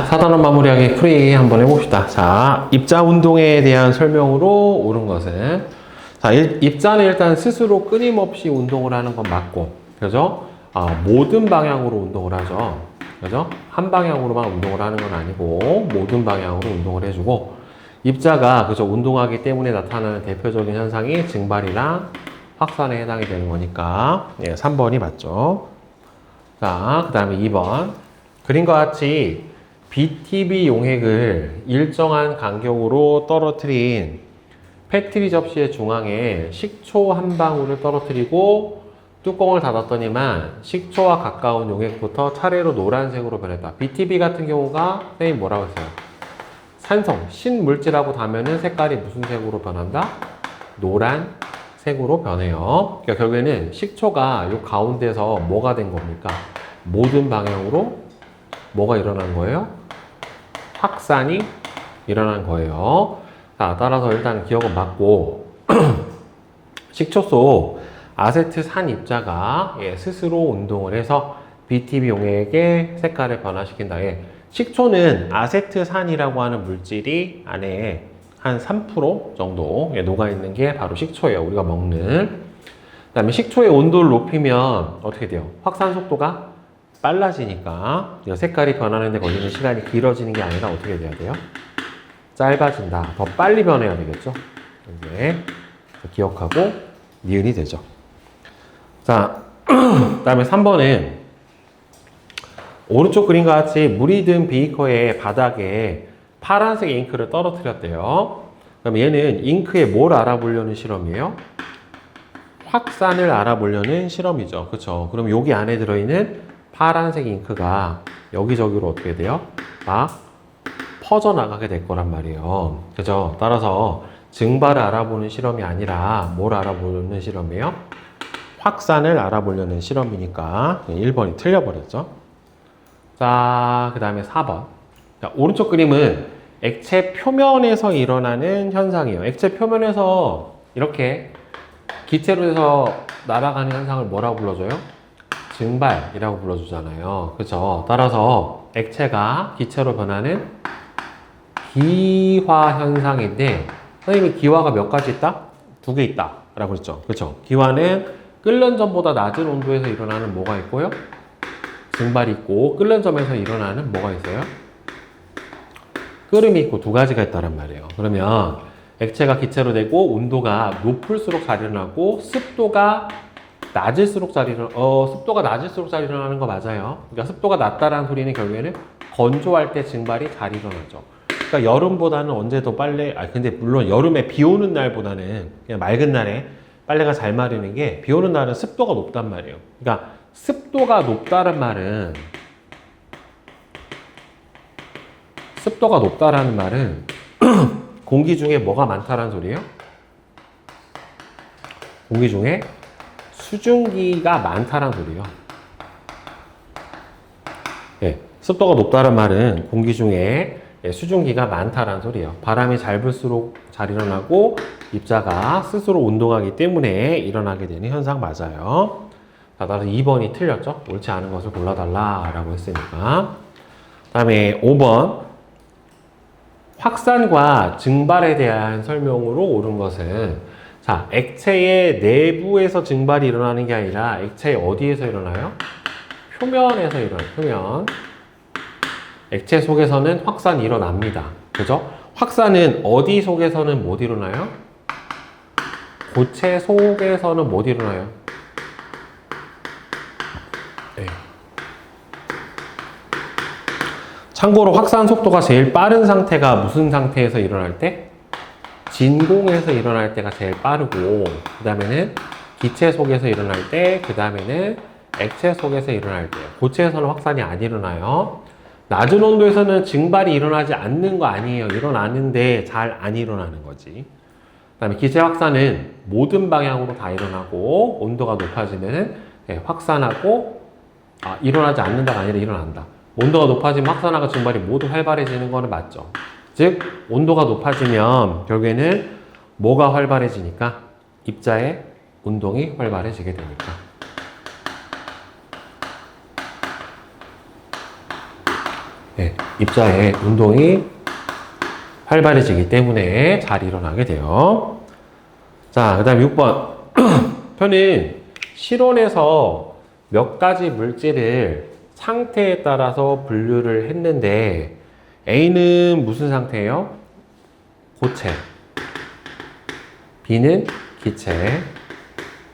4단원 마무리하기 풀이 한번 해봅시다. 자, 입자 운동에 대한 설명으로 옳은 것은, 자, 입자는 일단 스스로 끊임없이 운동을 하는 건 맞고, 그죠? 모든 방향으로 운동을 하죠. 그죠? 한 방향으로만 운동을 하는 건 아니고, 모든 방향으로 운동을 해주고, 입자가, 그죠? 운동하기 때문에 나타나는 대표적인 현상이 증발이랑 확산에 해당이 되는 거니까, 예, 3번이 맞죠. 자, 그 다음에 2번. 그림과 같이 BTB 용액을 일정한 간격으로 떨어뜨린 패트리 접시의 중앙에 식초 한 방울을 떨어뜨리고 뚜껑을 닫았더니만 식초와 가까운 용액부터 차례로 노란색으로 변했다. BTB 같은 경우가 선생님 뭐라고 했어요? 산성, 신물질하고 닿으면 색깔이 무슨 색으로 변한다? 노란색으로 변해요. 그러니까 결국에는 식초가 요 가운데서 뭐가 된 겁니까? 모든 방향으로 뭐가 일어난 거예요? 확산이 일어난 거예요. 자, 따라서 일단 기억은 맞고 식초 속 아세트산 입자가 스스로 운동을 해서 BTB 용액의 색깔을 변화시킨다. 식초는 아세트산이라고 하는 물질이 안에 한 3% 정도 녹아있는 게 바로 식초예요. 우리가 먹는. 그 다음에 식초의 온도를 높이면 어떻게 돼요? 확산 속도가 빨라지니까 색깔이 변하는 데 걸리는 시간이 길어지는 게 아니라 어떻게 돼야 돼요? 짧아진다. 더 빨리 변해야 되겠죠? 이제 기억하고 니은이 되죠. 자, 그 다음에 3번은 오른쪽 그림과 같이 물이 든 비커의 바닥에 파란색 잉크를 떨어뜨렸대요. 그럼 얘는 잉크에 뭘 알아보려는 실험이에요? 확산을 알아보려는 실험이죠. 그쵸? 그럼 여기 안에 들어있는 파란색 잉크가 여기저기로 어떻게 돼요? 막 퍼져나가게 될 거란 말이에요. 그죠? 따라서 증발을 알아보는 실험이 아니라 뭘 알아보는 실험이에요? 확산을 알아보려는 실험이니까 1번이 틀려버렸죠. 자, 그 다음에 4번. 자, 오른쪽 그림은 액체 표면에서 일어나는 현상이에요. 액체 표면에서 이렇게 기체로 해서 날아가는 현상을 뭐라고 불러줘요? 증발이라고 불러주잖아요. 그렇죠? 따라서 액체가 기체로 변하는 기화 현상인데 선생님이 기화가 몇 가지 있다? 2개 있다 라고 했죠. 그렇죠? 기화는 끓는 점보다 낮은 온도에서 일어나는 뭐가 있고요? 증발이 있고 끓는 점에서 일어나는 뭐가 있어요? 끓음이 있고 2가지가 있다란 말이에요. 그러면 액체가 기체로 되고 온도가 높을수록 잘 일어나고 습도가 낮을수록 잘 일어나는 거 맞아요. 그러니까 습도가 낮다라는 소리는 결국에는 건조할 때 증발이 잘 일어나죠. 그러니까 여름보다는 언제 더 빨래, 근데 물론 여름에 비 오는 날보다는 그냥 맑은 날에 빨래가 잘 마르는 게 비 오는 날은 습도가 높단 말이에요. 그러니까 습도가 높다는 말은 공기 중에 뭐가 많다는 소리예요? 공기 중에 수증기가 많다는 소리예요. 예, 습도가 높다는 말은 공기 중에 수증기가 많다는 소리예요. 바람이 잘 불수록 잘 일어나고 입자가 스스로 운동하기 때문에 일어나게 되는 현상 맞아요. 자, 따라서 2번이 틀렸죠? 옳지 않은 것을 골라달라라고 했으니까. 그 다음에 5번. 확산과 증발에 대한 설명으로 옳은 것은 자, 액체의 내부에서 증발이 일어나는 게 아니라 액체의 어디에서 일어나요? 표면에서 일어나요. 표면. 액체 속에서는 확산이 일어납니다. 그죠? 확산은 어디 속에서는 못 일어나요? 고체 속에서는 못 일어나요. 네. 참고로 확산 속도가 제일 빠른 상태가 무슨 상태에서 일어날 때? 진공에서 일어날 때가 제일 빠르고 그 다음에는 기체 속에서 일어날 때, 그 다음에는 액체 속에서 일어날 때. 고체에서는 확산이 안 일어나요. 낮은 온도에서는 증발이 일어나지 않는 거 아니에요. 일어나는데 잘 안 일어나는 거지. 그 다음에 기체 확산은 모든 방향으로 다 일어나고 온도가 높아지면 확산하고 일어나지 않는다가 아니라 일어난다. 온도가 높아지면 확산하고 증발이 모두 활발해지는 거는 맞죠. 즉 온도가 높아지면 결국에는 뭐가 활발해지니까? 입자의 운동이 활발해지게 되니까. 네, 입자의 운동이 활발해지기 때문에 잘 일어나게 돼요. 자, 그 다음 6번. 표는 실온에서 몇 가지 물질을 상태에 따라서 분류를 했는데 A는 무슨 상태예요? 고체, B는 기체,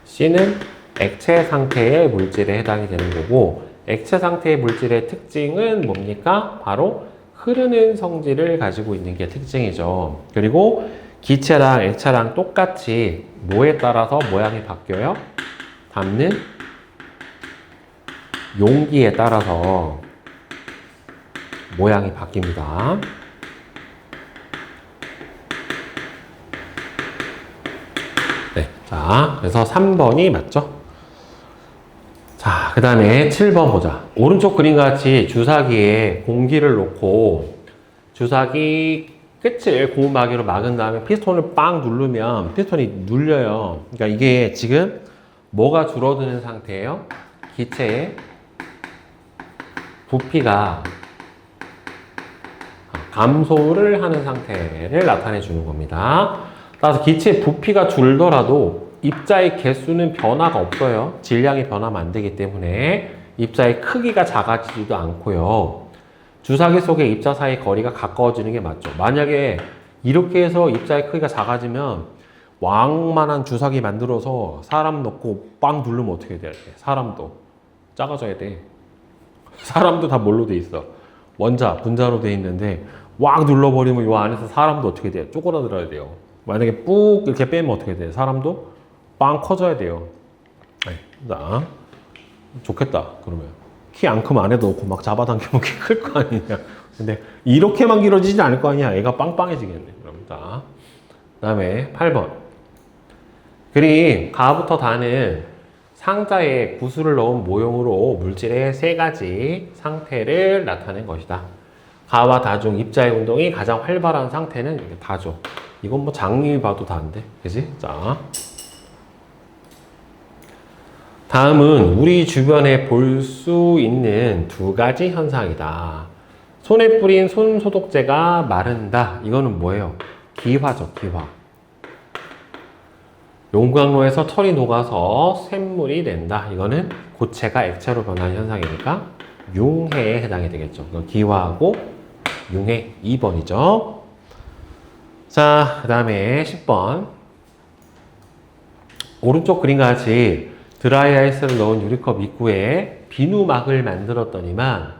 C는 액체 상태의 물질에 해당이 되는 거고, 액체 상태의 물질의 특징은 뭡니까? 바로 흐르는 성질을 가지고 있는 게 특징이죠. 그리고 기체랑 액체랑 똑같이 뭐에 따라서 모양이 바뀌어요? 담는 용기에 따라서 모양이 바뀝니다. 네, 자, 그래서 3번이 맞죠? 자, 그 다음에 7번 보자. 오른쪽 그림과 같이 주사기에 공기를 놓고 주사기 끝을 고무막이로 막은 다음에 피스톤을 빵 누르면 피스톤이 눌려요. 그러니까 이게 지금 뭐가 줄어드는 상태예요? 기체의 부피가 감소를 하는 상태를 나타내 주는 겁니다. 따라서 기체의 부피가 줄더라도 입자의 개수는 변화가 없어요. 질량이 변하면 안 되기 때문에 입자의 크기가 작아지지도 않고요. 주사기 속에 입자 사이 거리가 가까워지는 게 맞죠. 만약에 이렇게 해서 입자의 크기가 작아지면 왕만한 주사기 만들어서 사람 넣고 빵 누르면 어떻게 돼야 돼? 사람도 작아져야 돼. 사람도 다 뭘로 돼 있어? 원자, 분자로 돼 있는데 왕 눌러버리면 이 안에서 사람도 어떻게 돼요? 쪼그라들어야 돼요. 만약에 꾹 이렇게 빼면 어떻게 돼요? 사람도 빵 커져야 돼요. 네. 자, 좋겠다. 그러면 키 안 크면 안에 넣고 막 잡아당기면 키 클 거 아니냐. 근데 이렇게만 길어지지 않을 거 아니야. 애가 빵빵해지겠네. 그럽니다. 그 다음에 8번. 그림 가부터 다는 상자에 구슬을 넣은 모형으로 물질의 세 가지 상태를 나타낸 것이다. 가와 다 중 입자의 운동이 가장 활발한 상태는 이게 다죠. 이건 뭐 장님이 봐도 다인데, 그지? 자, 다음은 우리 주변에 볼 수 있는 두 가지 현상이다. 손에 뿌린 손 소독제가 마른다. 이거는 뭐예요? 기화죠, 기화. 용광로에서 철이 녹아서 샘물이 낸다. 이거는 고체가 액체로 변하는 현상이니까 융해에 해당이 되겠죠. 기화하고 융해 2번이죠. 자, 그 다음에 10번. 오른쪽 그림과 같이 드라이아이스를 넣은 유리컵 입구에 비누막을 만들었더니만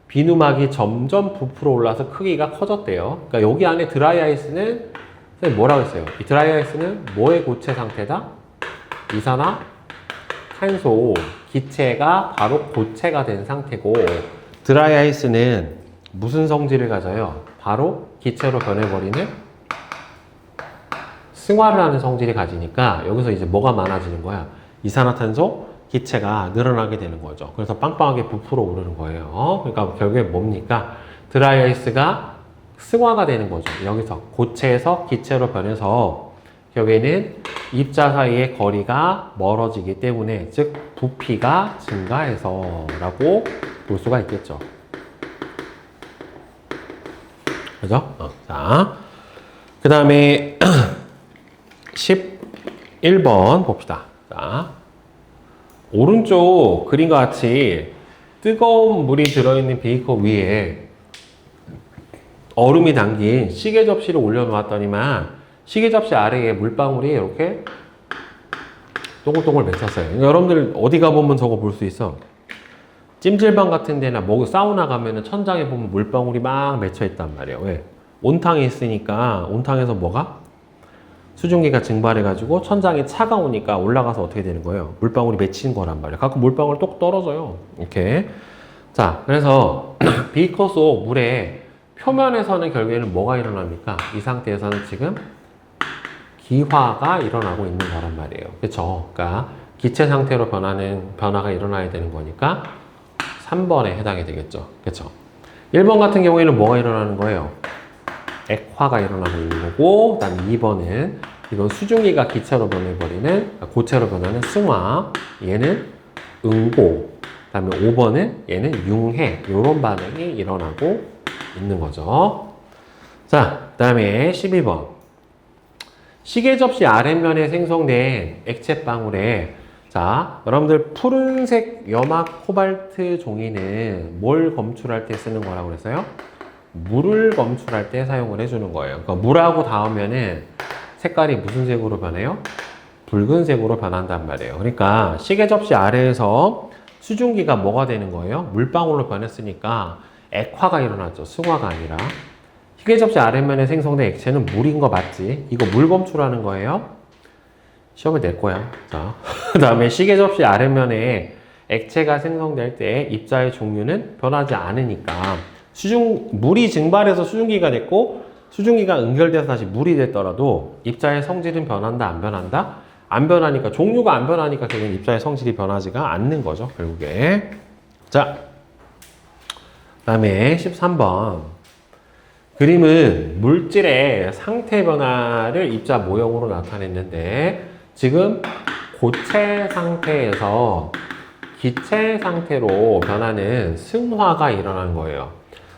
비누막이 점점 부풀어 올라서 크기가 커졌대요. 그러니까 여기 안에 드라이아이스는 선생님 뭐라고 했어요? 이 드라이아이스는 뭐의 고체 상태다? 이산화탄소 기체가 바로 고체가 된 상태고, 드라이아이스는 무슨 성질을 가져요? 바로 기체로 변해버리는 승화를 하는 성질이 가지니까 여기서 이제 뭐가 많아지는 거야? 이산화탄소 기체가 늘어나게 되는 거죠. 그래서 빵빵하게 부풀어 오르는 거예요. 그러니까 결국에 뭡니까? 드라이아이스가 승화가 되는 거죠. 여기서 고체에서 기체로 변해서 결국에는 입자 사이의 거리가 멀어지기 때문에, 즉 부피가 증가해서 라고 볼 수가 있겠죠. 그죠? 자, 그 다음에 11번 봅시다. 자, 오른쪽 그림과 같이 뜨거운 물이 들어있는 베이커 위에 얼음이 담긴 시계 접시를 올려놓았더니만 시계 접시 아래에 물방울이 이렇게 동글동글 맺혔어요. 그러니까 여러분들 어디 가보면 저거 볼 수 있어. 찜질방 같은 데나 뭐 사우나 가면은 천장에 보면 물방울이 막 맺혀 있단 말이에요. 왜? 온탕이 있으니까 온탕에서 뭐가? 수증기가 증발해가지고 천장이 차가우니까 올라가서 어떻게 되는 거예요? 물방울이 맺힌 거란 말이에요. 가끔 물방울 똑 떨어져요. 이렇게. 자, 그래서 비커 속 물에 표면에서는 결국에는 뭐가 일어납니까? 이 상태에서는 지금 기화가 일어나고 있는 거란 말이에요. 그쵸? 그러니까 기체 상태로 변화가 일어나야 되는 거니까 3번에 해당이 되겠죠. 그쵸? 1번 같은 경우에는 뭐가 일어나는 거예요? 액화가 일어나고 있는 거고, 그 다음 2번은 이건 수증기가 기체로 변해버리는, 고체로 변하는 승화, 얘는 응고, 그 다음에 5번은 얘는 융해, 이런 반응이 일어나고 있는 거죠. 자, 그 다음에 12번. 시계 접시 아랫면에 생성된 액체 방울에 자, 여러분들 푸른색 염화 코발트 종이는 뭘 검출할 때 쓰는 거라고 그랬어요? 물을 검출할 때 사용을 해주는 거예요. 그러니까 물하고 닿으면은 색깔이 무슨 색으로 변해요? 붉은색으로 변한단 말이에요. 그러니까 시계 접시 아래에서 수증기가 뭐가 되는 거예요? 물방울로 변했으니까 액화가 일어났죠. 승화가 아니라. 시계 접시 아랫면에 생성된 액체는 물인 거 맞지? 이거 물 검출하는 거예요? 시험에 낼 거야. 자, 그 다음에 시계 접시 아랫면에 액체가 생성될 때 입자의 종류는 변하지 않으니까 물이 증발해서 수증기가 됐고 수증기가 응결돼서 다시 물이 됐더라도 입자의 성질은 변한다, 안 변한다? 안 변하니까, 종류가 안 변하니까 결국엔 입자의 성질이 변하지가 않는 거죠, 결국에. 자, 그 다음에 13번. 그림은 물질의 상태 변화를 입자 모형으로 나타냈는데 지금 고체 상태에서 기체 상태로 변하는 승화가 일어나는 거예요.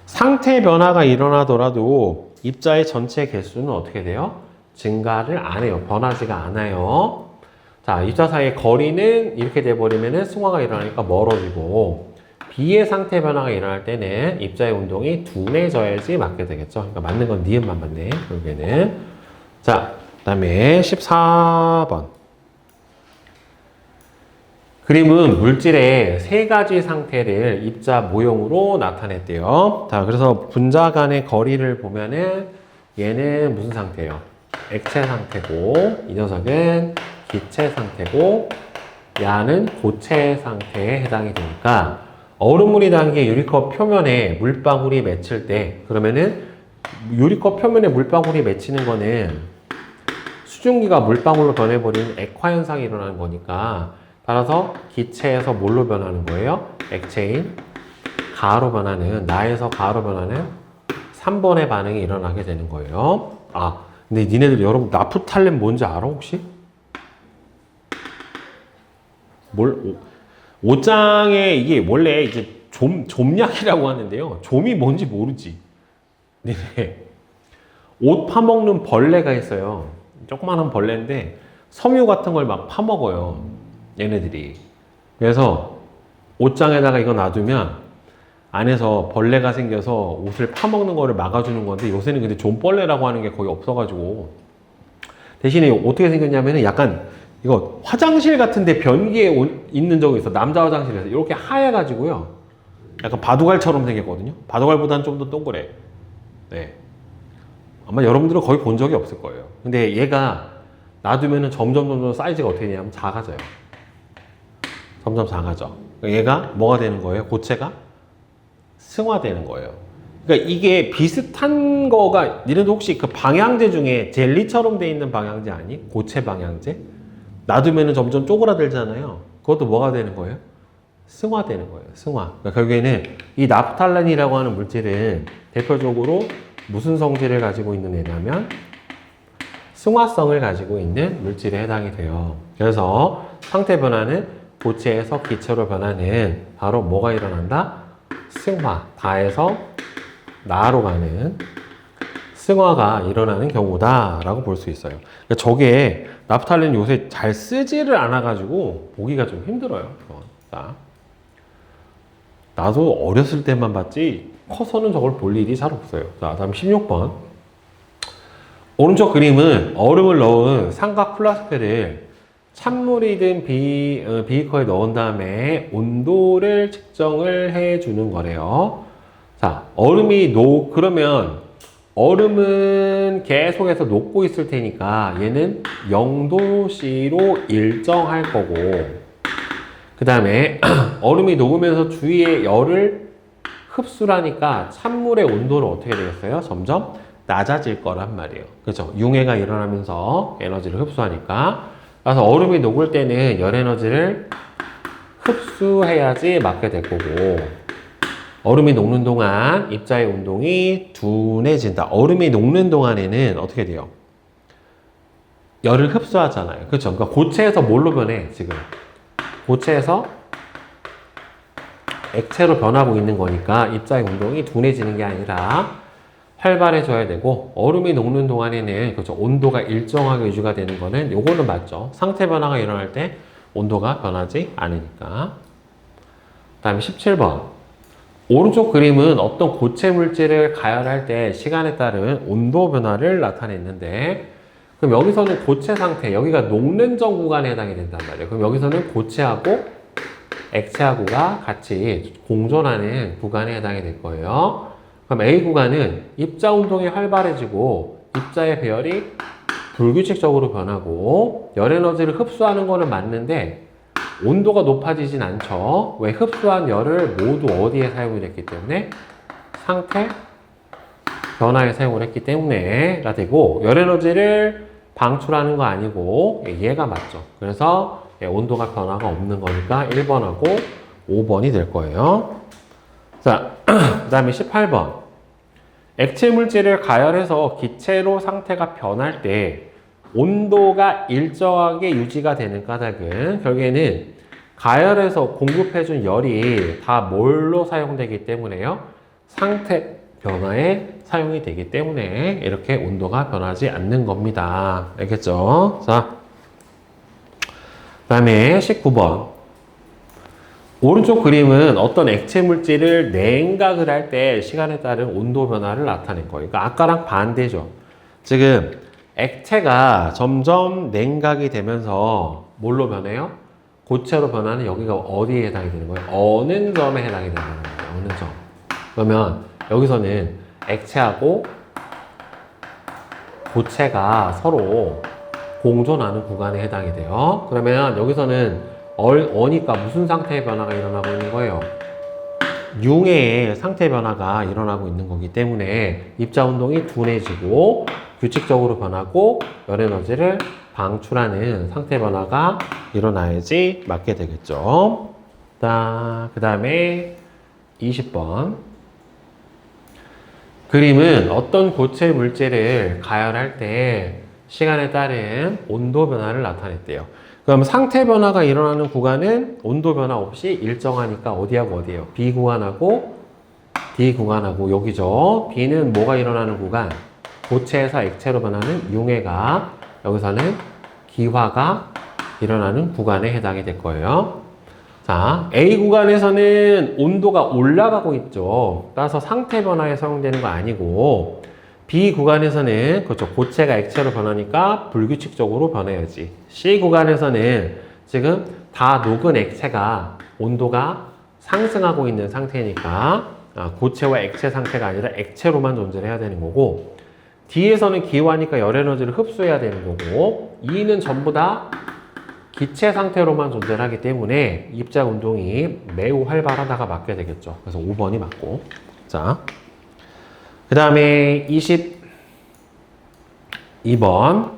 상태 변화가 일어나더라도 입자의 전체 개수는 어떻게 돼요? 증가를 안 해요. 변하지가 않아요. 자, 입자 사이의 거리는 이렇게 돼버리면 승화가 일어나니까 멀어지고 B의 상태 변화가 일어날 때는 입자의 운동이 둔해져야지 맞게 되겠죠. 그러니까 맞는 건 니은만 맞네, 결국에는. 자, 그 다음에 14번. 그림은 물질의 세 가지 상태를 입자 모형으로 나타냈대요. 자, 그래서 분자 간의 거리를 보면은 얘는 무슨 상태예요? 액체 상태고, 이 녀석은 기체 상태고, 야는 고체 상태에 해당이 되니까 얼음물이 담긴 유리컵 표면에 물방울이 맺힐 때 그러면은 유리컵 표면에 물방울이 맺히는 거는 수증기가 물방울로 변해버리는 액화 현상이 일어나는 거니까 따라서 기체에서 뭘로 변하는 거예요? 액체인 가로 변하는, 나에서 가로 변하는 3번의 반응이 일어나게 되는 거예요. 아, 근데 니네들 여러분 나프탈렌 뭔지 알아 혹시? 옷장에 이게 원래 이제 좀약이라고 하는데요. 좀이 뭔지 모르지. 네. 옷 파먹는 벌레가 있어요. 조그마한 벌레인데 섬유 같은 걸 막 파먹어요. 얘네들이. 그래서 옷장에다가 이거 놔두면 안에서 벌레가 생겨서 옷을 파먹는 거를 막아주는 건데 요새는 근데 좀벌레라고 하는 게 거의 없어가지고 대신에 어떻게 생겼냐면은 약간 이거 화장실 같은데 변기에 있는 적이 있어. 남자 화장실에서 이렇게 하얘가지고요. 약간 바둑알처럼 생겼거든요. 바둑알보다는 좀 더 동그래. 네. 아마 여러분들은 거의 본 적이 없을 거예요. 근데 얘가 놔두면은 점점 사이즈가 어떻게 되냐면 작아져요. 점점 작아져. 그러니까 얘가 뭐가 되는 거예요? 고체가 승화되는 거예요. 그러니까 이게 비슷한 거가 니네도 혹시 그 방향제 중에 젤리처럼 돼 있는 방향제 아니? 고체 방향제? 놔두면은 점점 쪼그라들잖아요. 그것도 뭐가 되는 거예요? 승화되는 거예요. 승화. 그러니까 결국에는 이 나프탈렌이라고 하는 물질은 대표적으로 무슨 성질을 가지고 있는 애냐면 승화성을 가지고 있는 물질에 해당이 돼요. 그래서 상태 변화는 고체에서 기체로 변하는 바로 뭐가 일어난다? 승화. 다에서 나로 가는 승화가 일어나는 경우다라고 볼 수 있어요. 그러니까 저게 나프탈렌 요새 잘 쓰지를 않아가지고 보기가 좀 힘들어요. 자, 나도 어렸을 때만 봤지 커서는 저걸 볼 일이 잘 없어요. 자, 다음 16번. 오른쪽 그림은 얼음을 넣은 삼각 플라스크를 찬물이 든 비커에 넣은 다음에 온도를 측정을 해주는 거래요. 자, 그러면 얼음은 계속해서 녹고 있을 테니까 얘는 0도씨로 일정할 거고 그 다음에 얼음이 녹으면서 주위에 열을 흡수하니까 찬물의 온도는 어떻게 되겠어요? 점점 낮아질 거란 말이에요. 그렇죠? 융해가 일어나면서 에너지를 흡수하니까 그래서 얼음이 녹을 때는 열 에너지를 흡수해야지 맞게 될 거고 얼음이 녹는 동안 입자의 운동이 둔해진다. 얼음이 녹는 동안에는 어떻게 돼요? 열을 흡수하잖아요. 그렇죠? 그러니까 고체에서 뭘로 변해? 지금 고체에서 액체로 변하고 있는 거니까 입자의 운동이 둔해지는 게 아니라 활발해져야 되고, 얼음이 녹는 동안에는 그렇죠, 온도가 일정하게 유지가 되는 거는 요거는 맞죠. 상태 변화가 일어날 때 온도가 변하지 않으니까. 그 다음에 17번. 오른쪽 그림은 어떤 고체 물질을 가열할 때 시간에 따른 온도 변화를 나타냈는데, 그럼 여기서는 고체 상태, 여기가 녹는 전 구간에 해당이 된단 말이에요. 그럼 여기서는 고체하고 액체하고가 같이 공존하는 구간에 해당이 될 거예요. 그럼 A 구간은 입자 운동이 활발해지고 입자의 배열이 불규칙적으로 변하고 열 에너지를 흡수하는 거는 맞는데 온도가 높아지진 않죠. 왜? 흡수한 열을 모두 어디에 사용을 했기 때문에? 상태 변화에 사용을 했기 때문에가 되고, 열 에너지를 방출하는 거 아니고 얘가 맞죠. 그래서 온도가 변화가 없는 거니까 1번하고 5번이 될 거예요. 자, 그 다음에 18번. 액체 물질을 가열해서 기체로 상태가 변할 때 온도가 일정하게 유지가 되는 까닭은 결국에는 가열해서 공급해준 열이 다 뭘로 사용되기 때문에요? 상태 변화에 사용이 되기 때문에 이렇게 온도가 변하지 않는 겁니다. 알겠죠? 자, 그 다음에 19번. 오른쪽 그림은 어떤 액체 물질을 냉각을 할 때 시간에 따른 온도 변화를 나타낸 거예요. 그러니까 아까랑 반대죠. 지금 액체가 점점 냉각이 되면서 뭘로 변해요? 고체로 변하는 여기가 어디에 해당이 되는 거예요? 어느 점에 해당이 되는 거예요? 어느 점. 그러면 여기서는 액체하고 고체가 서로 공존하는 구간에 해당이 돼요. 그러면 여기서는 어니까 무슨 상태의 변화가 일어나고 있는 거예요? 융해의 상태 변화가 일어나고 있는 거기 때문에 입자 운동이 둔해지고 규칙적으로 변하고 열 에너지를 방출하는 상태 변화가 일어나야지 맞게 되겠죠. 그 다음에 20번. 그림은 어떤 고체 물질을 가열할 때 시간에 따른 온도 변화를 나타냈대요. 그럼 상태 변화가 일어나는 구간은 온도 변화 없이 일정하니까 어디하고 어디예요? B 구간하고 D 구간하고 여기죠. B는 뭐가 일어나는 구간? 고체에서 액체로 변하는 융해가, 여기서는 기화가 일어나는 구간에 해당이 될 거예요. 자, A 구간에서는 온도가 올라가고 있죠. 따라서 상태 변화에 사용되는 거 아니고, B 구간에서는 그렇죠, 고체가 액체로 변하니까 불규칙적으로 변해야지. C 구간에서는 지금 다 녹은 액체가 온도가 상승하고 있는 상태니까 고체와 액체 상태가 아니라 액체로만 존재를 해야 되는 거고, D에서는 기화니까 열 에너지를 흡수해야 되는 거고, E는 전부 다 기체 상태로만 존재를 하기 때문에 입자 운동이 매우 활발하다가 맞게 되겠죠. 그래서 5번이 맞고. 자, 그 다음에 22번.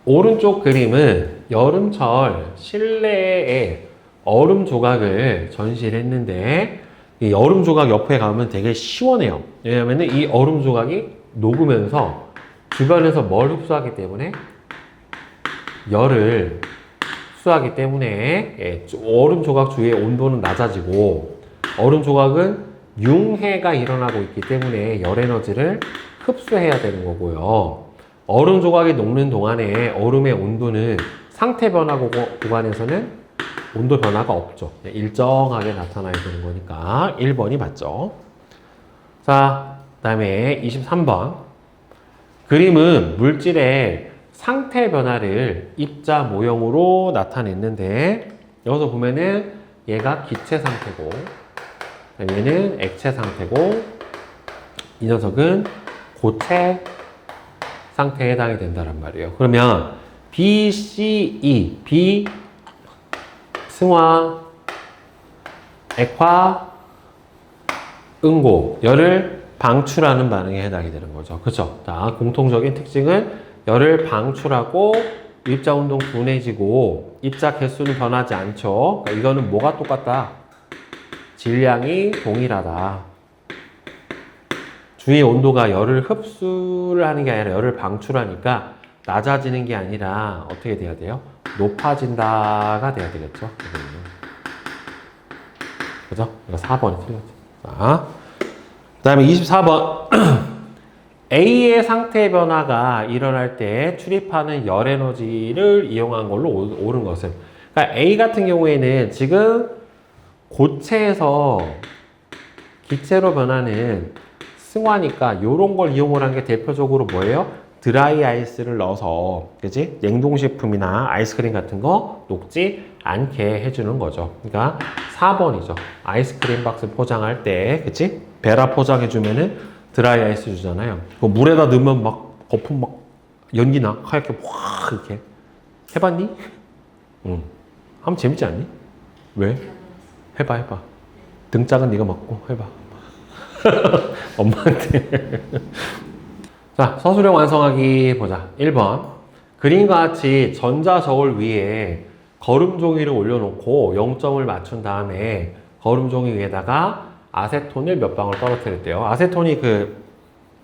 오른쪽 그림은 여름철 실내에 얼음 조각을 전시를 했는데, 이 얼음 조각 옆에 가면 되게 시원해요. 왜냐면 이 얼음 조각이 녹으면서 주변에서 뭘 흡수하기 때문에? 열을 흡수하기 때문에 얼음 조각 주위의 온도는 낮아지고, 얼음 조각은 융해가 일어나고 있기 때문에 열 에너지를 흡수해야 되는 거고요. 얼음 조각이 녹는 동안에 얼음의 온도는 상태 변화 구간에서는 온도 변화가 없죠. 일정하게 나타나야 되는 거니까 1번이 맞죠. 자, 그 다음에 23번. 그림은 물질의 상태 변화를 입자 모형으로 나타냈는데, 여기서 보면은 얘가 기체 상태고 얘는 액체 상태고 이 녀석은 고체 상태에 해당이 된다는 말이에요. 그러면 B, C, E, B 승화, 액화, 응고, 열을 방출하는 반응에 해당이 되는 거죠. 그렇죠? 자, 공통적인 특징은 열을 방출하고 입자 운동 둔해지고 입자 개수는 변하지 않죠. 그러니까 이거는 뭐가 똑같다? 질량이 동일하다. 주위 온도가 열을 흡수를 하는 게 아니라 열을 방출하니까 낮아지는 게 아니라 어떻게 돼야 돼요? 높아진다가 돼야 되겠죠. 그죠? 이거 4번이 틀렸죠. 자, 그 다음에 24번. A의 상태 변화가 일어날 때 출입하는 열 에너지를 이용한 걸로 옳은 것은. 그러니까 A 같은 경우에는 지금 고체에서 기체로 변하는 승화니까 요런 걸 이용을 한 게 대표적으로 뭐예요? 드라이 아이스를 넣어서, 그지? 냉동식품이나 아이스크림 같은 거 녹지 않게 해주는 거죠. 그러니까 4번이죠. 아이스크림 박스 포장할 때, 그치? 베라 포장해주면은 드라이 아이스 주잖아요. 그거 물에다 넣으면 막 거품 막 연기나 하얗게 확 이렇게. 해봤니? 응. 하면 재밌지 않니? 왜? 해봐. 등짝은 네가 맞고 해봐. 엄마한테. 자, 서술형 완성하기 보자. 1번. 그림과 같이 전자저울 위에 거름 종이를 올려놓고 0점을 맞춘 다음에 거름 종이 위에다가 아세톤을 몇 방울 떨어뜨렸대요. 아세톤이 그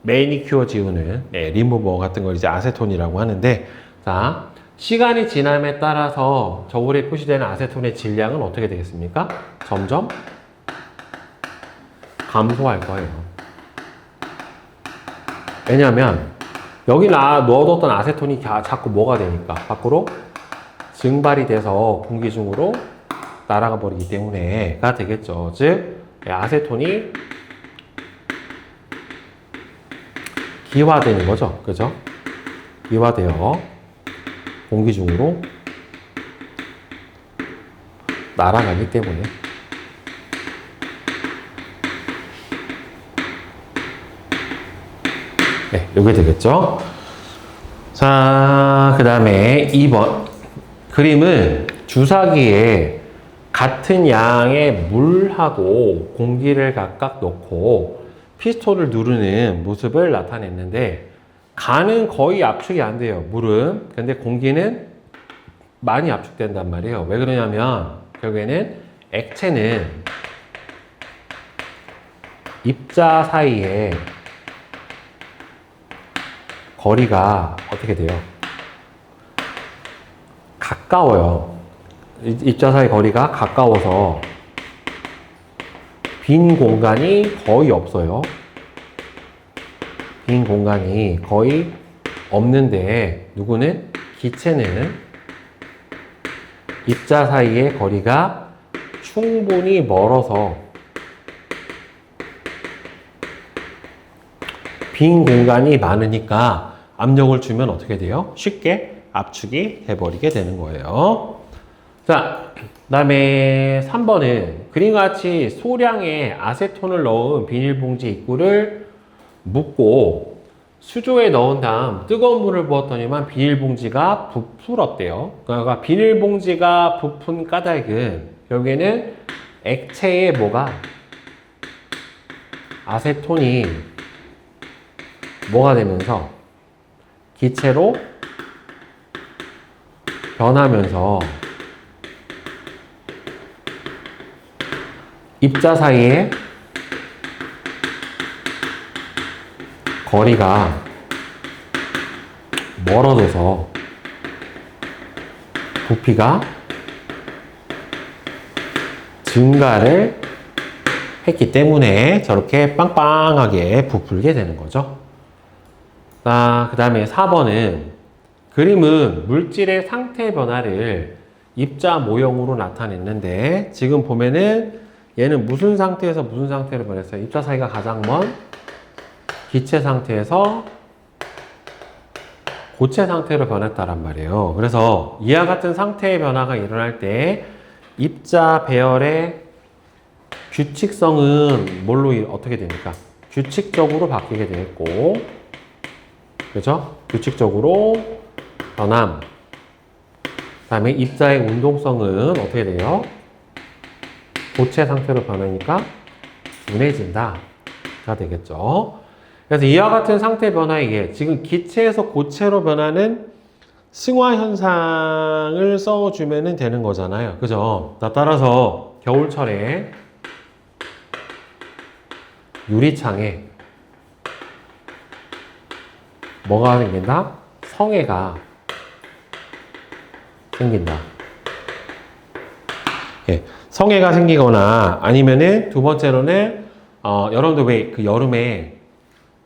매니큐어 지우는 리무버 같은 걸 이제 아세톤이라고 하는데, 자, 시간이 지남에 따라서 저울에 표시되는 아세톤의 질량은 어떻게 되겠습니까? 점점 감소할 거예요. 왜냐하면 여기 넣어뒀던 아세톤이 자꾸 뭐가 되니까 밖으로 증발이 돼서 공기 중으로 날아가 버리기 때문에가 되겠죠. 즉 아세톤이 기화되는 거죠. 그죠? 기화되어 공기 중으로 날아가기 때문에. 네, 요게 되겠죠. 자, 그 다음에 2번. 그림은 주사기에 같은 양의 물하고 공기를 각각 넣고 피스톤을 누르는 모습을 나타냈는데, 간은 거의 압축이 안 돼요, 물은. 근데 공기는 많이 압축된단 말이에요. 왜 그러냐면 결국에는 액체는 입자 사이에 거리가 어떻게 돼요? 가까워요. 입자 사이 거리가 가까워서 빈 공간이 거의 없어요. 빈 공간이 거의 없는데, 누구는? 기체는 입자 사이의 거리가 충분히 멀어서 빈 공간이 많으니까 압력을 주면 어떻게 돼요? 쉽게 압축이 돼버리게 되는 거예요. 자, 그 다음에 3번은 그림과 같이 소량의 아세톤을 넣은 비닐봉지 입구를 묶고 수조에 넣은 다음 뜨거운 물을 부었더니만 비닐봉지가 부풀었대요. 그러니까 비닐봉지가 부푼 까닭은 결국에는 액체에 뭐가? 아세톤이 뭐가 되면서 기체로 변하면서 입자 사이에 거리가 멀어져서 부피가 증가를 했기 때문에 저렇게 빵빵하게 부풀게 되는 거죠. 자, 그 다음에 4번은 그림은 물질의 상태 변화를 입자 모형으로 나타냈는데, 지금 보면은 얘는 무슨 상태에서 무슨 상태로 변했어요? 입자 사이가 가장 먼 기체 상태에서 고체 상태로 변했다란 말이에요. 그래서 이와 같은 상태의 변화가 일어날 때 입자 배열의 규칙성은 뭘로 어떻게 됩니까? 규칙적으로 바뀌게 되겠고, 그죠? 규칙적으로 변함. 그 다음에 입자의 운동성은 어떻게 돼요? 고체 상태로 변하니까 둔해진다 가 되겠죠. 그래서 이와 같은 상태 변화에 지금 기체에서 고체로 변하는 승화 현상을 써주면 되는 거잖아요. 그죠? 따라서 겨울철에 유리창에 뭐가 생긴다? 성해가 생긴다. 예, 성해가 생기거나 아니면은 두 번째로는 여러분들 왜 그 여름에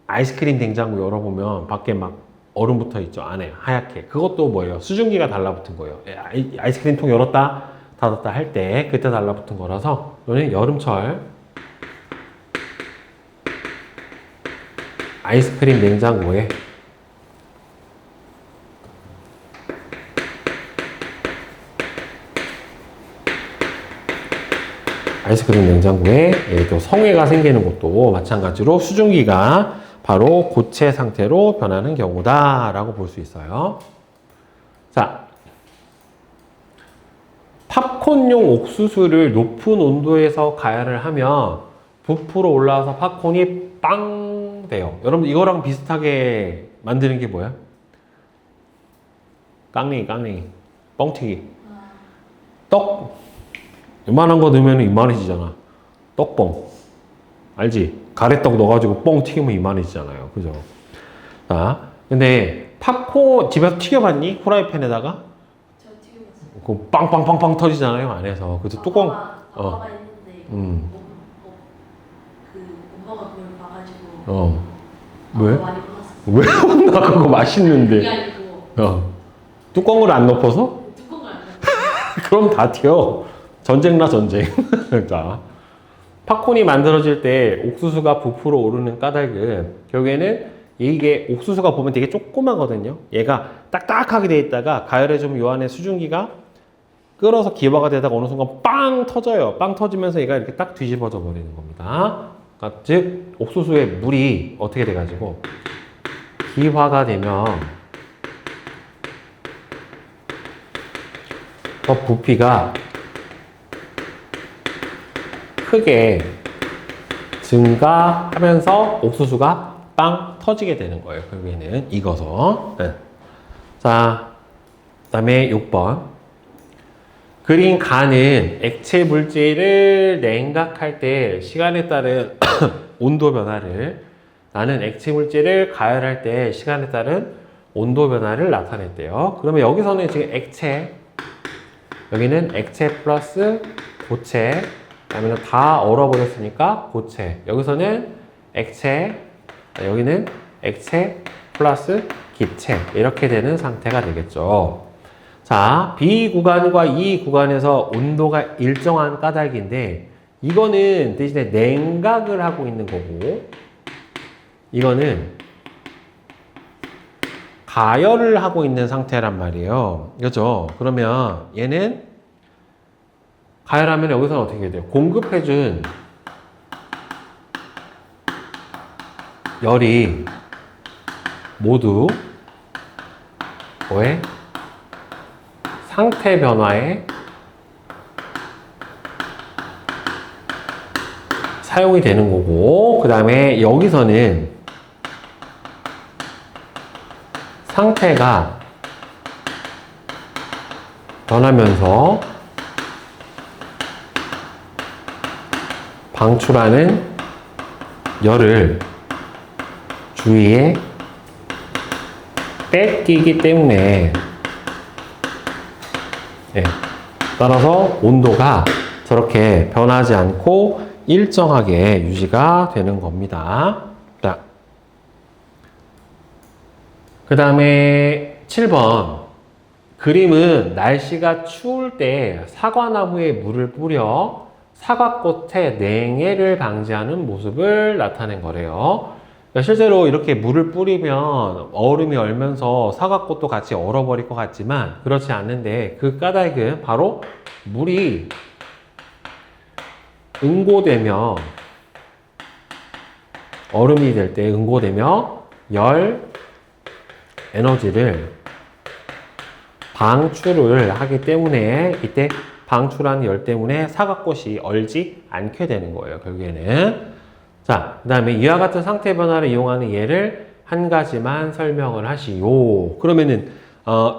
아이스크림 냉장고 열어보면 밖에 막 얼음 붙어 있죠. 안에 하얗게. 그것도 뭐예요? 수증기가 달라붙은 거예요. 예, 아이스크림 통 열었다 닫았다 할 때 그때 달라붙은 거라서 이거는 여름철 아이스크림 냉장고에 또 성해가 생기는 것도 마찬가지로 수증기가 바로 고체 상태로 변하는 경우다라고 볼 수 있어요. 자, 팝콘용 옥수수를 높은 온도에서 가열을 하면 부풀어 올라와서 팝콘이 빵 돼요. 여러분 이거랑 비슷하게 만드는 게 뭐야? 깡냉이, 뻥튀기. 떡 이만한 거 넣으면 이만해지잖아. 떡뻥. 알지? 가래떡 넣어가지고 뻥 튀기면 이만해지잖아요. 그죠? 자, 근데 팝콘 집에서 튀겨봤니? 후라이팬에다가? 저 튀겨봤어요. 그 빵빵빵빵 터지잖아요. 안에서. 그래서 뚜껑. 아빠가 했는데 그 엄마가 그걸 봐가지고 왜? 많이 혼났어요. 왜 혼나? 그거 맛있는데. 그게 아니고 뚜껑을 안 덮어서? 뚜껑을 안 닫고 그럼 다 튀어. 전쟁나 전쟁. 자, 팝콘이 만들어질 때 옥수수가 부풀어 오르는 까닭은 결국에는 이게 옥수수가 보면 되게 조그마거든요. 얘가 딱딱하게 돼 있다가 가열에 좀 요 안에 수증기가 끓어서 기화가 되다가 어느 순간 빵 터져요. 빵 터지면서 얘가 이렇게 딱 뒤집어져 버리는 겁니다. 그러니까 즉 옥수수의 물이 어떻게 돼가지고 기화가 되면 더 부피가 크게 증가하면서 옥수수가 빵 터지게 되는 거예요. 결국에는 익어서. 네. 자, 그 다음에 6번. 그린 간은 액체 물질을 냉각할 때 시간에 따른 온도 변화를, 나는 액체 물질을 가열할 때 시간에 따른 온도 변화를 나타냈대요. 그러면 여기서는 지금 액체, 여기는 액체 플러스 고체, 그다음에 다 얼어버렸으니까 고체. 여기서는 액체, 여기는 액체 플러스 기체. 이렇게 되는 상태가 되겠죠. 자, B 구간과 E 구간에서 온도가 일정한 까닭인데 이거는 대신에 냉각을 하고 있는 거고 이거는 가열을 하고 있는 상태란 말이에요. 그렇죠? 그러면 얘는 가열하면 여기서는 어떻게 돼요? 공급해준 열이 모두 뭐에? 상태 변화에 사용이 되는 거고 그 다음에 여기서는 상태가 변하면서 방출하는 열을 주위에 뺏기기 때문에 네, 따라서 온도가 저렇게 변하지 않고 일정하게 유지가 되는 겁니다. 자, 그 다음에 7번. 그림은 날씨가 추울 때 사과나무에 물을 뿌려 사과꽃의 냉해를 방지하는 모습을 나타낸 거래요. 그러니까 실제로 이렇게 물을 뿌리면 얼음이 얼면서 사과꽃도 같이 얼어버릴 것 같지만 그렇지 않는데 그 까닭은 바로 물이 응고되며 얼음이 될 때 응고되며 열 에너지를 방출을 하기 때문에 이때 방출한 열 때문에 사과꽃이 얼지 않게 되는 거예요. 결국에는. 자, 그 다음에 이와 같은 상태 변화를 이용하는 예를 한 가지만 설명을 하시오. 그러면은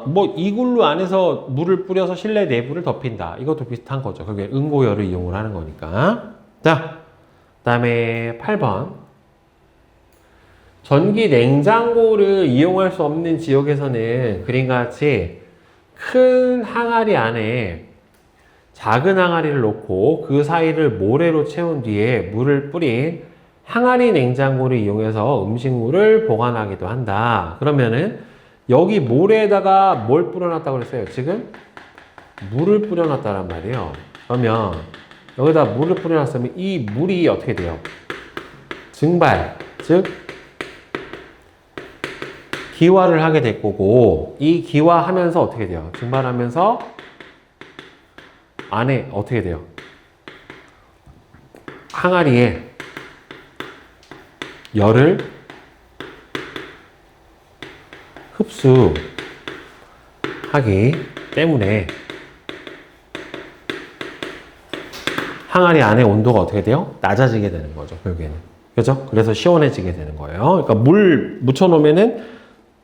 뭐 이글루 안에서 물을 뿌려서 실내 내부를 덮인다. 이것도 비슷한 거죠. 그게 응고열을 이용을 하는 거니까. 자, 그 다음에 8번. 전기 냉장고를 이용할 수 없는 지역에서는 그림과 같이 큰 항아리 안에 작은 항아리를 놓고 그 사이를 모래로 채운 뒤에 물을 뿌린 항아리 냉장고를 이용해서 음식물을 보관하기도 한다. 그러면은 여기 모래에다가 뭘 뿌려놨다고 그랬어요? 지금 물을 뿌려놨다란 말이에요. 그러면 여기다 물을 뿌려놨으면 이 물이 어떻게 돼요? 증발, 즉 기화를 하게 될 거고, 이 기화하면서 어떻게 돼요? 증발하면서 안에 어떻게 돼요? 항아리에 열을 흡수하기 때문에 항아리 안에 온도가 어떻게 돼요? 낮아지게 되는 거죠, 결국에는. 그죠? 그래서 시원해지게 되는 거예요. 그러니까 물 묻혀놓으면은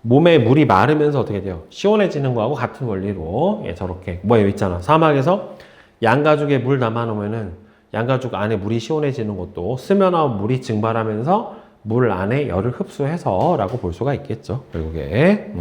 몸에 물이 마르면서 어떻게 돼요? 시원해지는 거하고 같은 원리로, 예, 저렇게. 뭐, 여기 있잖아. 사막에서 양가죽에 물 담아놓으면은 양가죽 안에 물이 시원해지는 것도 스면하고 물이 증발하면서 물 안에 열을 흡수해서 라고 볼 수가 있겠죠, 결국에.